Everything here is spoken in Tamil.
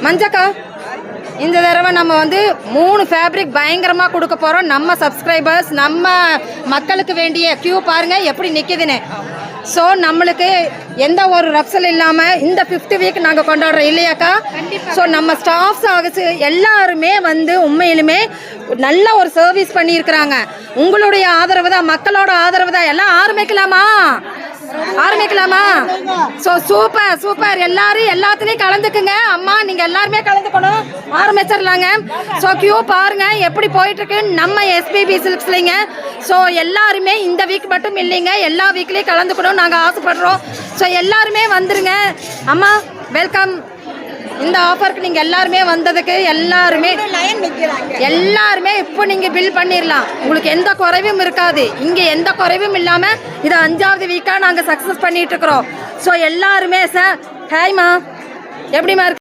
மஞ்சக்கா இந்த தடவை நம்ம வந்து 3 ஃபேப்ரிக் பயங்கரமாக கொடுக்க போகிறோம். நம்ம சப்ஸ்கிரைபர்ஸ் நம்ம மக்களுக்கு வேண்டிய கியூ பாருங்கள் எப்படி நிற்கிதுன்னு. ஸோ நம்மளுக்கு எந்த ஒரு ரப்சல் இல்லாமல் இந்த 5th வீக் நாங்கள் கொண்டாடுறோம் இல்லையாக்கா? ஸோ நம்ம ஸ்டாஃப்ஸ் ஆகச்சு எல்லாருமே வந்து உண்மையிலுமே நல்ல ஒரு சர்வீஸ் பண்ணியிருக்கிறாங்க. உங்களுடைய ஆதரவு தான், மக்களோட ஆதரவு தான். எல்லாம் ஆரம்பிக்கலாமா? So super super. எல்லாரும் எல்லாத்துலேயும் கலந்துக்குங்க. அம்மா நீங்கள் எல்லாருமே கலந்துக்கணும். ஆரம்பிச்சிடலாங்க. ஸோ கியூ பாருங்க எப்படி போயிட்டு இருக்கு நம்ம எஸ்பிபி சில்க்ஸ்லிங்க. ஸோ எல்லாருமே இந்த வீக் மட்டும் இல்லைங்க, எல்லா வீக்லேயும் கலந்துக்கணும் நாங்கள் ஆசைப்படுறோம். ஸோ எல்லாருமே வந்துருங்க. அம்மா வெல்கம். இந்த ஆஃபருக்கு நீங்கள் எல்லாருமே வந்ததுக்கு எல்லாருமே இப்போ நீங்கள் பில் பண்ணிடலாம். உங்களுக்கு எந்த குறைவும் இருக்காது. இங்கே எந்த குறைவும் இல்லாமல் இது 5வது வீக்காக நாங்கள் சக்ஸஸ் பண்ணிட்டு இருக்கிறோம். ஸோ எல்லாருமே சார் ஹாய்மா எப்படிமா இருக்கு?